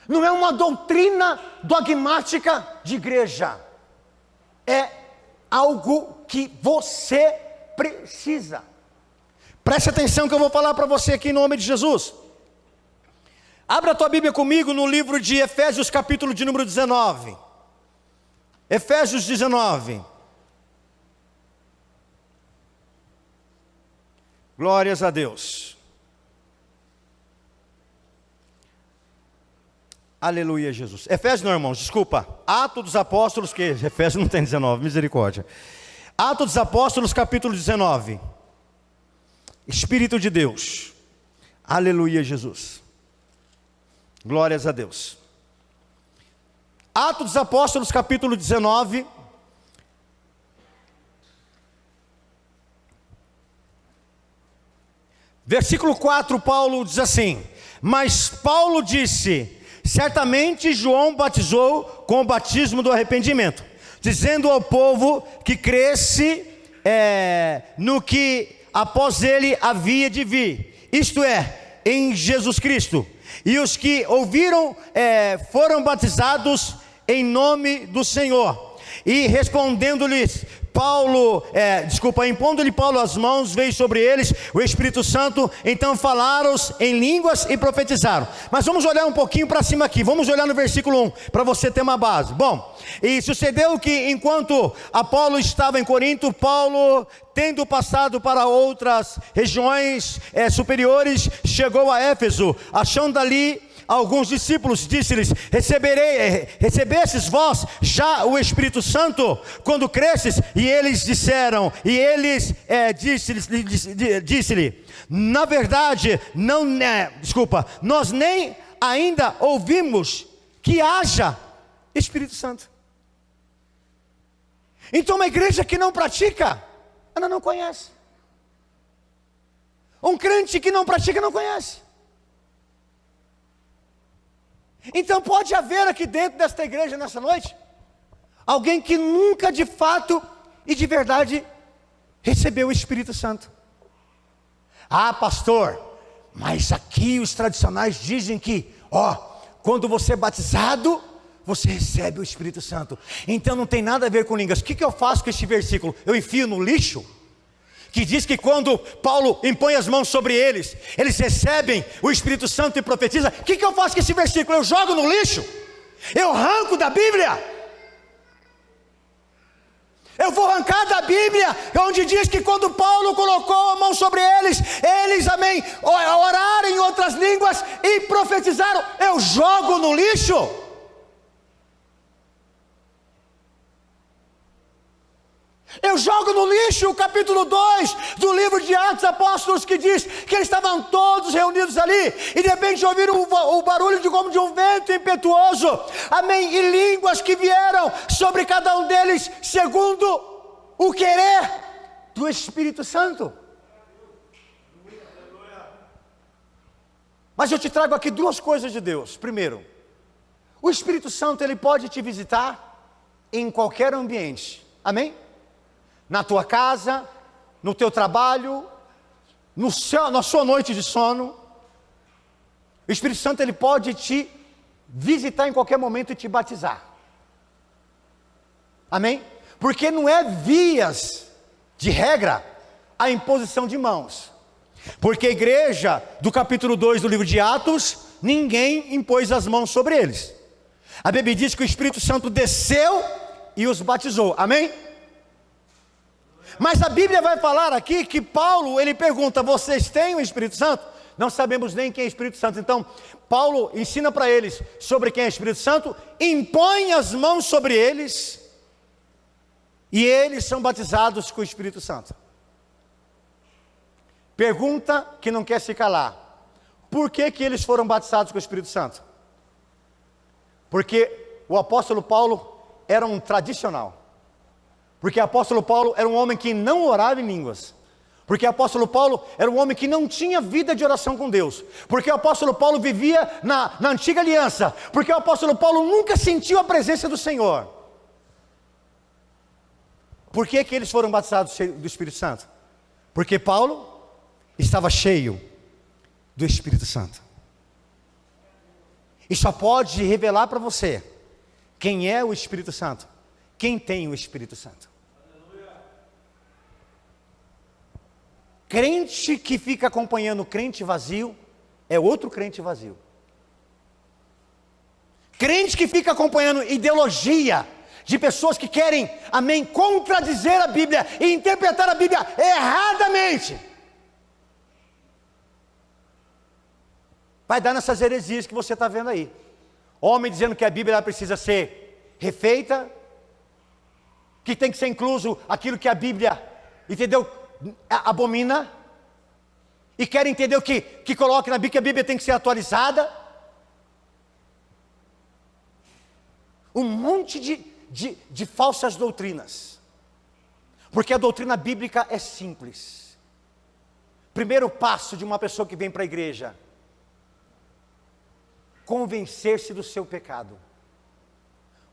não é uma doutrina dogmática de igreja, é algo que você precisa. Preste atenção que eu vou falar para você aqui em nome de Jesus. Abra a tua Bíblia comigo no livro de Efésios, capítulo de número 19. Efésios 19. Glórias a Deus. Aleluia, Jesus. Efésios não, irmãos, desculpa. Atos dos Apóstolos, que Efésios não tem 19, misericórdia. Atos dos Apóstolos, capítulo 19. Espírito de Deus. Aleluia, Jesus. Glórias a Deus. Atos dos Apóstolos, capítulo 19. Versículo 4, Paulo diz assim: mas Paulo disse: certamente João batizou com o batismo do arrependimento, dizendo ao povo que cresce no que após ele havia de vir, isto é, em Jesus Cristo. E os que ouviram foram batizados em nome do Senhor. E respondendo-lhes impondo-lhe Paulo as mãos, veio sobre eles o Espírito Santo, então falaram em línguas e profetizaram. Mas vamos olhar um pouquinho para cima aqui, vamos olhar no versículo 1, para você ter uma base. Bom, e sucedeu que enquanto Apolo estava em Corinto, Paulo, tendo passado para outras regiões superiores, chegou a Éfeso, achando ali alguns discípulos, disse-lhes: recebestes vós já o Espírito Santo quando cresces? E eles disseram, disse-lhe, na verdade, nós nem ainda ouvimos que haja Espírito Santo. Então uma igreja que não pratica, ela não conhece. Um crente que não pratica, não conhece. Então pode haver aqui dentro desta igreja nessa noite alguém que nunca de fato e de verdade recebeu o Espírito Santo. Ah, pastor, mas aqui os tradicionais dizem que quando você é batizado, você recebe o Espírito Santo. Então não tem nada a ver com línguas. O que eu faço com este versículo? Eu enfio no lixo? Que diz que quando Paulo impõe as mãos sobre eles, eles recebem o Espírito Santo e profetizam. O que eu faço com esse versículo? Eu jogo no lixo? Eu arranco da Bíblia? Eu vou arrancar da Bíblia, onde diz que quando Paulo colocou a mão sobre eles, amém, oraram em outras línguas e profetizaram. Eu jogo no lixo? Eu jogo no lixo o capítulo 2 do livro de Atos dos Apóstolos, que diz que eles estavam todos reunidos ali, e de repente ouviram o barulho como de um vento impetuoso, amém, e línguas que vieram sobre cada um deles, segundo o querer do Espírito Santo. Mas eu te trago aqui duas coisas de Deus. Primeiro, o Espírito Santo, ele pode te visitar em qualquer ambiente, amém? Na tua casa, no teu trabalho, na sua noite de sono. O Espírito Santo, ele pode te visitar em qualquer momento e te batizar, amém? Porque não é vias de regra a imposição de mãos, Porque a igreja do capítulo 2 do livro de Atos, ninguém impôs as mãos sobre eles. A Bíblia diz que o Espírito Santo desceu e os batizou, amém? Mas a Bíblia vai falar aqui que Paulo, ele pergunta, vocês têm o Espírito Santo? Não sabemos nem quem é o Espírito Santo. Então, Paulo ensina para eles sobre quem é o Espírito Santo, impõe as mãos sobre eles, e eles são batizados com o Espírito Santo. Pergunta que não quer se calar, por que eles foram batizados com o Espírito Santo? Porque o apóstolo Paulo era um tradicional. Porque o apóstolo Paulo era um homem que não orava em línguas. Porque o apóstolo Paulo era um homem que não tinha vida de oração com Deus. Porque o apóstolo Paulo vivia na antiga aliança. Porque o apóstolo Paulo nunca sentiu a presença do Senhor. Por que eles foram batizados do Espírito Santo? Porque Paulo estava cheio do Espírito Santo. E só pode revelar para você quem é o Espírito Santo, quem tem o Espírito Santo. Crente que fica acompanhando crente vazio é outro crente vazio. Crente que fica acompanhando ideologia de pessoas que querem, amém, contradizer a Bíblia e interpretar a Bíblia erradamente, vai dar nessas heresias que você está vendo aí. Homem dizendo que a Bíblia precisa ser refeita, que tem que ser incluso aquilo que a Bíblia, entendeu, abomina, e quer entender o que coloca na Bíblia, que a Bíblia tem que ser atualizada. Um monte de falsas doutrinas, porque a doutrina bíblica é simples. Primeiro passo de uma pessoa que vem para a igreja: convencer-se do seu pecado.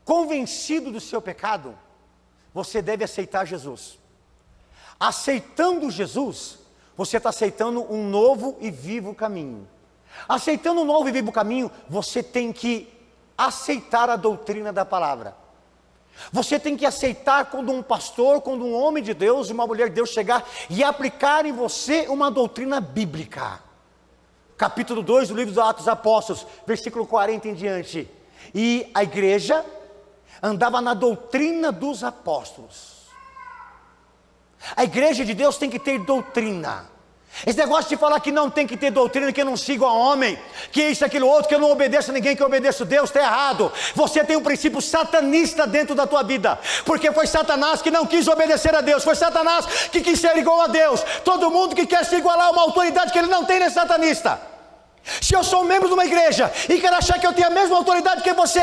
Convencido do seu pecado, você deve aceitar Jesus. Aceitando Jesus, você está aceitando um novo e vivo caminho. Aceitando um novo e vivo caminho, você tem que aceitar a doutrina da palavra. Você tem que aceitar quando um pastor, quando um homem de Deus, uma mulher de Deus chegar e aplicar em você uma doutrina bíblica. Capítulo 2 do livro dos Atos dos Apóstolos, versículo 40 em diante. E a igreja andava na doutrina dos apóstolos. A igreja de Deus tem que ter doutrina. Esse negócio de falar que não tem que ter doutrina, que eu não sigo a homem, que isso, aquilo, outro, que eu não obedeço a ninguém, que eu obedeço a Deus, está errado. Você tem um princípio satanista dentro da tua vida, porque foi Satanás que não quis obedecer a Deus, foi Satanás que quis ser igual a Deus. Todo mundo que quer se igualar a uma autoridade que ele não tem, ele é satanista. Se eu sou um membro de uma igreja e quero achar que eu tenho a mesma autoridade que você,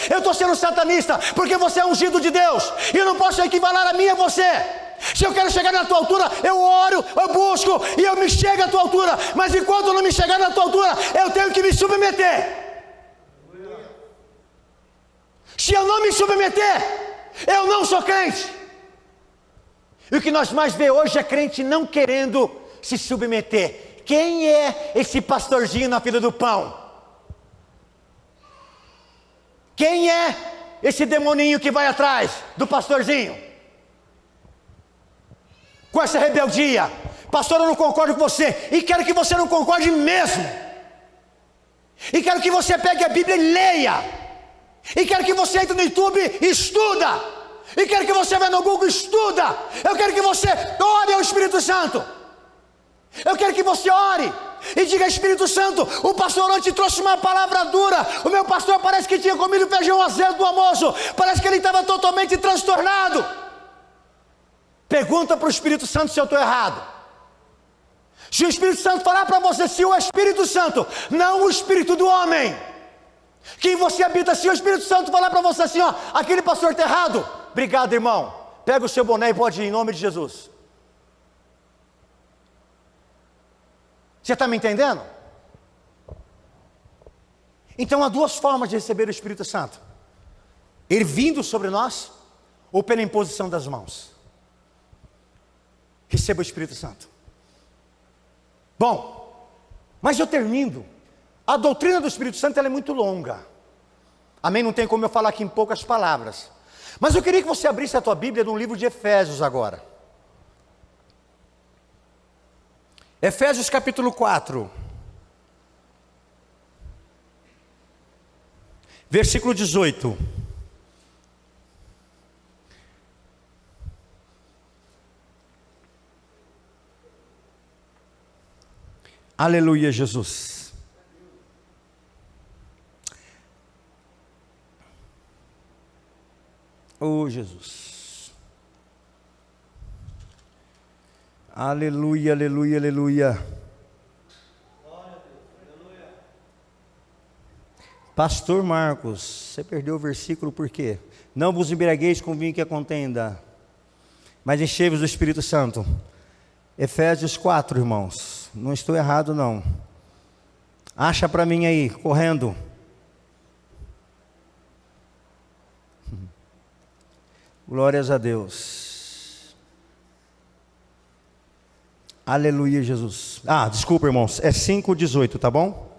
eu estou sendo satanista, porque você é ungido de Deus, e eu não posso equivalar a mim a você. Se eu quero chegar na tua altura, eu oro, eu busco, e eu me chego à tua altura. Mas enquanto eu não me chegar na tua altura, eu tenho que me submeter. Se eu não me submeter, eu não sou crente. E o que nós mais vê hoje é crente não querendo se submeter. Quem é esse pastorzinho na fila do pão? Quem é esse demoninho que vai atrás do pastorzinho? Com essa rebeldia: pastor, eu não concordo com você, e quero que você não concorde mesmo, e quero que você pegue a Bíblia e leia, e quero que você entre no YouTube e estuda, e quero que você vá no Google e estuda. Eu quero que você ore ao Espírito Santo. Eu quero que você ore e diga: Espírito Santo, o pastor ontem trouxe uma palavra dura, o meu pastor parece que tinha comido feijão azedo do almoço, parece que ele estava totalmente transtornado. Pergunta para o Espírito Santo se eu estou errado. Se o Espírito Santo falar para você, se o Espírito Santo, não o Espírito do homem, quem você habita, se o Espírito Santo falar para você assim, ó, aquele pastor está errado, obrigado, irmão, pega o seu boné e pode ir, em nome de Jesus. Você está me entendendo? Então há duas formas de receber o Espírito Santo: ele vindo sobre nós, ou pela imposição das mãos. Receba o Espírito Santo. Bom, mas eu termino. A doutrina do Espírito Santo, ela é muito longa. Amém? Não tem como eu falar aqui em poucas palavras. Mas eu queria que você abrisse a tua Bíblia no livro de Efésios agora. Efésios capítulo 4, versículo 18. Aleluia, Jesus. Oh, Jesus. Aleluia, aleluia, aleluia. Pastor Marcos, você perdeu o versículo por quê? Não vos embriagueis com vinho que a contenda, mas enchei-vos do Espírito Santo. Efésios 4, irmãos. Não estou errado, não. Acha para mim aí, correndo. Glórias a Deus. Aleluia, Jesus. Desculpa, irmãos. É 5:18, tá bom?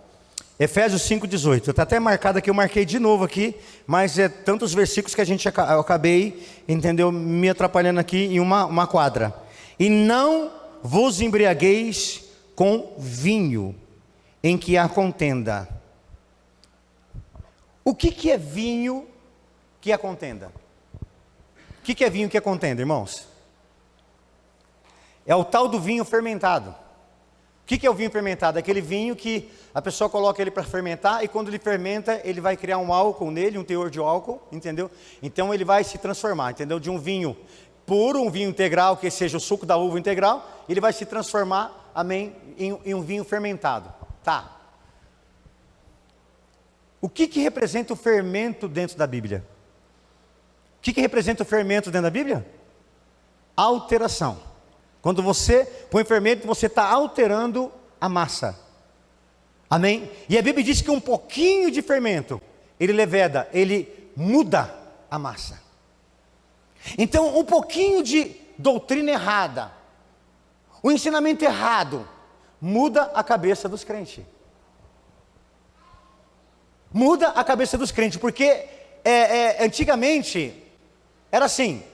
Efésios 5:18. Está até marcado aqui, eu marquei de novo aqui, mas é tantos versículos que eu acabei, entendeu, me atrapalhando aqui em uma quadra. E não vos embriagueis com vinho, em que há contenda. O que é vinho que há contenda? O que é vinho que há contenda, irmãos? É o tal do vinho fermentado. O que é o vinho fermentado? É aquele vinho que a pessoa coloca ele para fermentar, e quando ele fermenta, ele vai criar um álcool nele, um teor de álcool, entendeu? Então ele vai se transformar, entendeu? De um vinho puro, um vinho integral, que seja o suco da uva integral, ele vai se transformar, amém, em um vinho fermentado. Tá. O que representa o fermento dentro da Bíblia? O que representa o fermento dentro da Bíblia? Alteração. Quando você põe fermento, você está alterando a massa. Amém? E a Bíblia diz que um pouquinho de fermento, ele leveda, ele muda a massa. Então, um pouquinho de doutrina errada, o ensinamento errado, muda a cabeça dos crentes. Muda a cabeça dos crentes, porque antigamente era assim.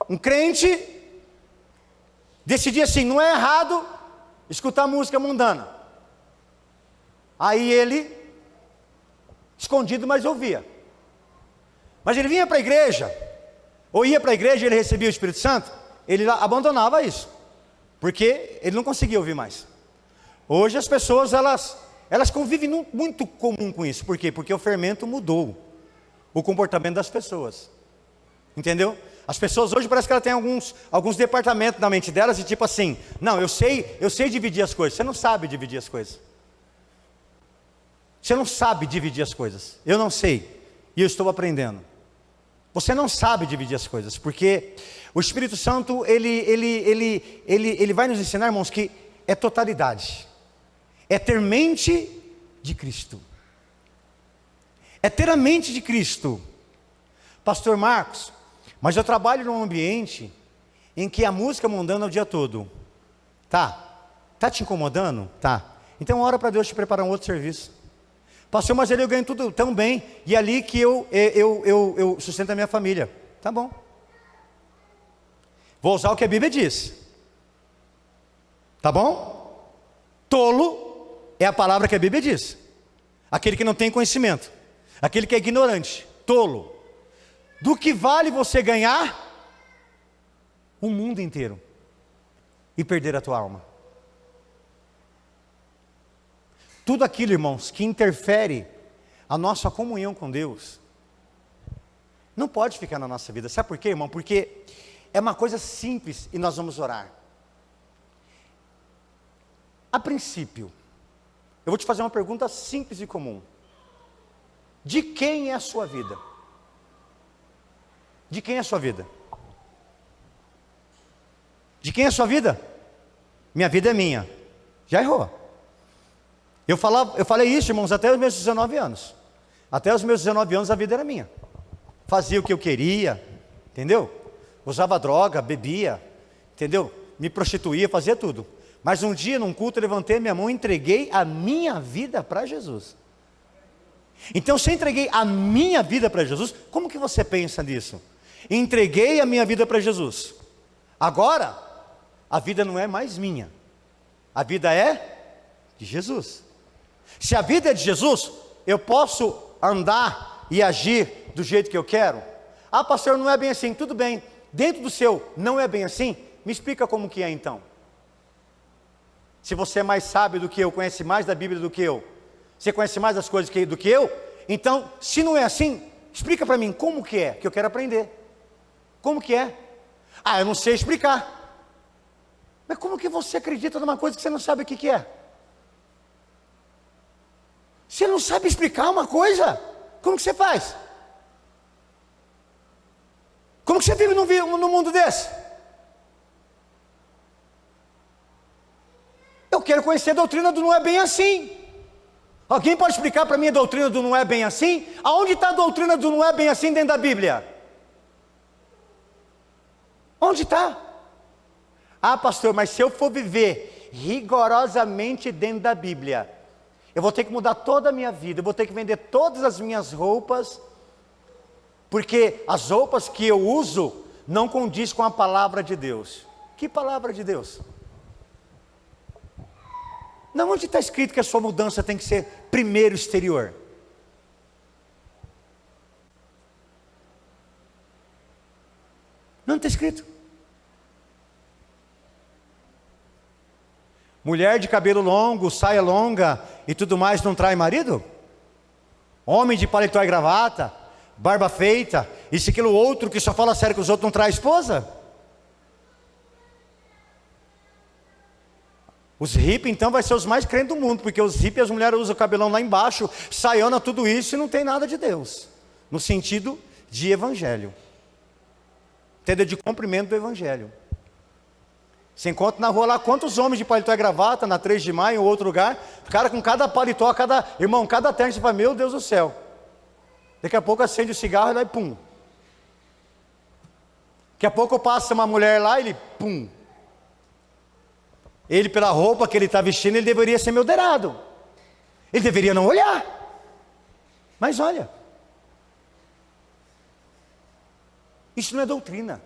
Um crente decidia assim, não é errado escutar música mundana. Aí ele, escondido, mas ouvia. Mas ele vinha para a igreja, ou ia para a igreja e ele recebia o Espírito Santo, ele abandonava isso, porque ele não conseguia ouvir mais. Hoje as pessoas, elas convivem muito comum com isso. Por quê? Porque o fermento mudou o comportamento das pessoas. Entendeu? As pessoas hoje parece que elas têm alguns departamentos na mente delas, e tipo assim, não, eu sei dividir as coisas. Você não sabe dividir as coisas. Você não sabe dividir as coisas. Eu não sei, e eu estou aprendendo. Você não sabe dividir as coisas, porque o Espírito Santo, ele vai nos ensinar, irmãos, que é totalidade. É ter mente de Cristo. É ter a mente de Cristo. Pastor Marcos, mas eu trabalho num ambiente em que a música mundana é o dia todo. Tá te incomodando? Tá. Então ora para Deus te preparar um outro serviço. Pastor, mas ali eu ganho tudo tão bem, e ali que eu sustento a minha família. Tá bom. Vou usar o que a Bíblia diz. Tá bom? Tolo é a palavra que a Bíblia diz. Aquele que não tem conhecimento. Aquele que é ignorante. Tolo. Do que vale você ganhar o mundo inteiro e perder a tua alma? Tudo aquilo, irmãos, que interfere a nossa comunhão com Deus, não pode ficar na nossa vida. Sabe por quê, irmão? Porque é uma coisa simples, e nós vamos orar. A princípio, eu vou te fazer uma pergunta simples e comum. De quem é a sua vida? De quem é a sua vida? De quem é a sua vida? Minha vida é minha. Já errou. Eu falei isso, irmãos, até os meus 19 anos. Até os meus 19 anos a vida era minha. Fazia o que eu queria, entendeu? Usava droga, bebia, entendeu? Me prostituía, fazia tudo. Mas um dia, num culto, eu levantei a minha mão e entreguei a minha vida para Jesus. Então, se eu entreguei a minha vida para Jesus, como que você pensa nisso? Entreguei a minha vida para Jesus. Agora, a vida não é mais minha, a vida é de Jesus. Se a vida é de Jesus, eu posso andar e agir do jeito que eu quero. Ah, pastor, não é bem assim. Tudo bem, dentro do seu não é bem assim, me explica como que é então. Se você é mais sábio do que eu, conhece mais da Bíblia do que eu, você conhece mais das coisas do que eu, então, se não é assim, explica para mim como que é, que eu quero aprender. Como que é? Ah, eu não sei explicar. Mas como que você acredita numa coisa que você não sabe o que é? Você não sabe explicar uma coisa? Como que você faz? Como que você vive num mundo desse? Eu quero conhecer a doutrina do não é bem assim. Alguém pode explicar para mim a doutrina do não é bem assim? Aonde está a doutrina do não é bem assim dentro da Bíblia? Onde está? Ah, pastor, mas se eu for viver rigorosamente dentro da Bíblia, eu vou ter que mudar toda a minha vida, eu vou ter que vender todas as minhas roupas, porque as roupas que eu uso não condiz com a palavra de Deus. Que palavra de Deus? Não, onde está escrito que a sua mudança tem que ser primeiro exterior? Não está escrito. Mulher de cabelo longo, saia longa e tudo mais não trai marido? Homem de paletó e gravata, barba feita, isso e aquilo outro que só fala sério que os outros não trai esposa? Os hippies então vai ser os mais crentes do mundo, porque os hippies, as mulheres usam o cabelão lá embaixo, saiona, tudo isso e não tem nada de Deus, no sentido de evangelho, entendeu? De cumprimento do evangelho. Você encontra na rua lá quantos homens de paletó e gravata, na 3 de maio, em outro lugar, cara com cada paletó, cada terno, você fala, meu Deus do céu. Daqui a pouco acende o cigarro e vai pum. Daqui a pouco passa uma mulher lá e ele pum. Ele, pela roupa que ele está vestindo, ele deveria ser moderado. Ele deveria não olhar. Mas olha. Isso não é doutrina.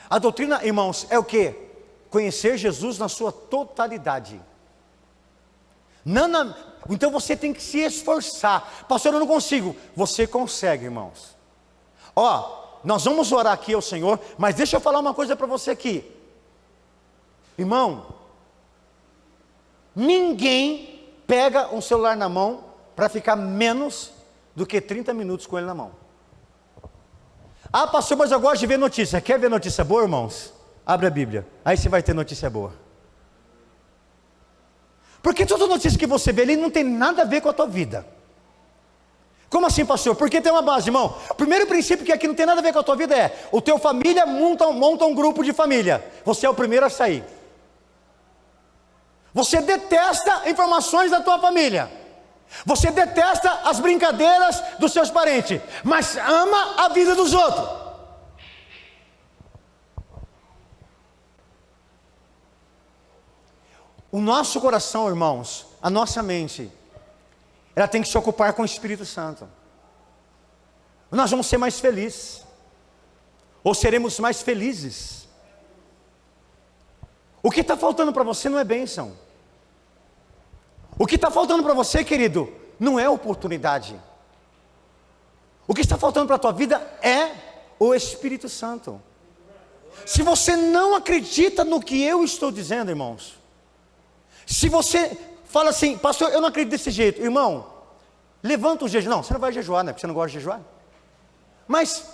A doutrina, irmãos, é o quê? Conhecer Jesus na sua totalidade. Então você tem que se esforçar. Pastor, eu não consigo. Você consegue, irmãos. Nós vamos orar aqui ao Senhor, mas deixa eu falar uma coisa para você aqui. Irmão, ninguém pega um celular na mão para ficar menos do que 30 minutos com ele na mão. Ah, pastor, mas eu gosto de ver notícia. Quer ver notícia boa, irmãos? Abre a Bíblia, aí você vai ter notícia boa. Porque toda notícia que você vê ali não tem nada a ver com a tua vida. Como assim, pastor? Porque tem uma base, irmão. O primeiro princípio que aqui não tem nada a ver com a tua vida é: o teu família monta um grupo de família. Você é o primeiro a sair. Você detesta informações da tua família. Você detesta as brincadeiras dos seus parentes, mas ama a vida dos outros. O nosso coração, irmãos, a nossa mente, ela tem que se ocupar com o Espírito Santo. Nós vamos ser mais felizes, ou seremos mais felizes. O que está faltando para você não é bênção. O que está faltando para você, querido, não é oportunidade. O que está faltando para a tua vida é o Espírito Santo. Se você não acredita no que eu estou dizendo, irmãos, se você fala assim, pastor, eu não acredito desse jeito, irmão, levanta o jejum. Não, você não vai jejuar, né? Porque você não gosta de jejuar. Mas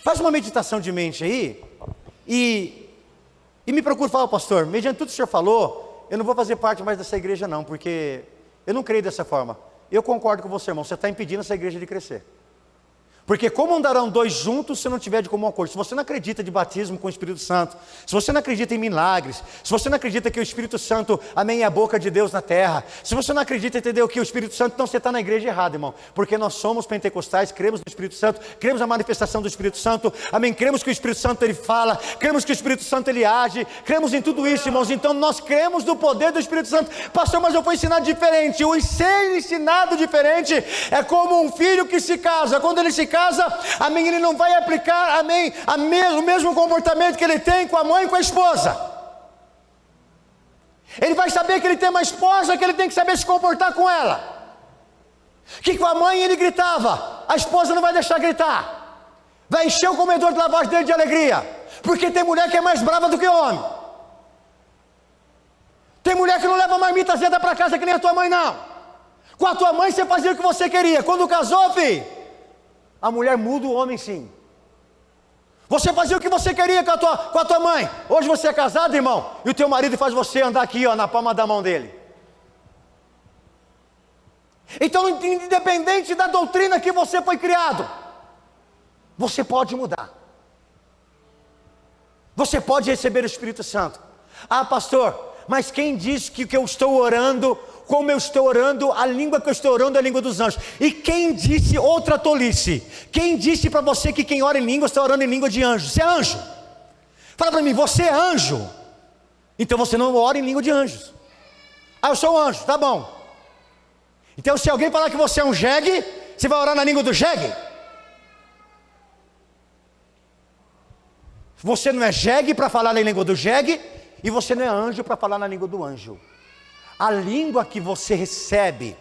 faz uma meditação de mente aí e me procura falar, pastor, mediante tudo que o senhor falou, eu não vou fazer parte mais dessa igreja não, porque eu não creio dessa forma. Eu concordo com você, irmão, você está impedindo essa igreja de crescer. Porque como andarão dois juntos se não tiver de comum acordo? Se você não acredita de batismo com o Espírito Santo, se você não acredita em milagres, se você não acredita que o Espírito Santo, amém, é a boca de Deus na terra, se você não acredita, entendeu, que o Espírito Santo, então você está na igreja errada, irmão. Porque nós somos pentecostais, cremos no Espírito Santo, cremos na manifestação do Espírito Santo, amém, cremos que o Espírito Santo ele fala, cremos que o Espírito Santo ele age, cremos em tudo isso, irmãos. Então nós cremos no poder do Espírito Santo. Pastor, mas eu fui ensinado diferente. O ser ensinado diferente é como um filho que se casa. Quando ele se casa, amém, ele não vai aplicar, amém, o mesmo comportamento que ele tem com a mãe e com a esposa. Ele vai saber que ele tem uma esposa, que ele tem que saber se comportar com ela. Que com a mãe ele gritava, a esposa não vai deixar gritar. Vai encher o comedor de lavagem dele de alegria. Porque tem mulher que é mais brava do que homem. Tem mulher que não leva marmita azeda para casa que nem a tua mãe não. Com a tua mãe você fazia o que você queria. Quando casou, filho, a mulher muda, o homem sim. Você fazia o que você queria com a tua mãe. Hoje você é casado, irmão, e o teu marido faz você andar aqui, ó, na palma da mão dele. Então, independente da doutrina que você foi criado, você pode mudar. Você pode receber o Espírito Santo. Ah, pastor, mas quem disse que eu estou orando, como eu estou orando, a língua que eu estou orando é a língua dos anjos? E quem disse outra tolice? Quem disse para você que quem ora em língua está orando em língua de anjo? Você é anjo? Fala para mim, você é anjo? Então você não ora em língua de anjos. Ah, eu sou um anjo, tá bom. Então se alguém falar que você é um jegue, você vai orar na língua do jegue? Você não é jegue para falar na língua do jegue, e você não é anjo para falar na língua do anjo. A língua que você recebe,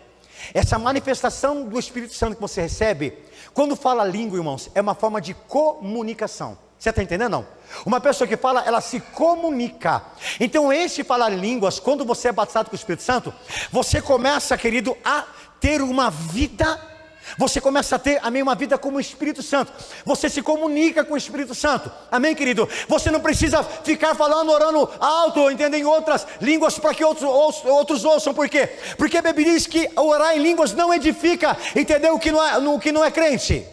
essa manifestação do Espírito Santo que você recebe, quando fala língua, irmãos, é uma forma de comunicação. Você está entendendo, não? Uma pessoa que fala, ela se comunica. Então esse falar línguas, quando você é batizado com o Espírito Santo, você começa, querido, a ter uma vida. Você começa a ter, amém, uma vida como o Espírito Santo. Você se comunica com o Espírito Santo. Amém, querido? Você não precisa ficar falando, orando alto, entendeu, em outras línguas para que outros ouçam. Por quê? Porque a Bíblia diz que orar em línguas não edifica, entendeu? O que não é crente.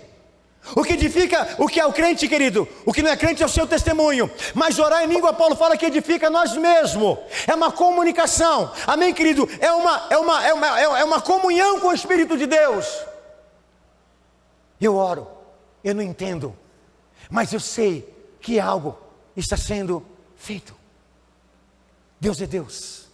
O que edifica, o que é o crente, querido, o que não é crente é o seu testemunho. Mas orar em língua, Paulo fala que edifica nós mesmos. É uma comunicação. Amém, querido? É uma comunhão com o Espírito de Deus. Eu oro, eu não entendo, mas eu sei que algo está sendo feito. Deus é Deus.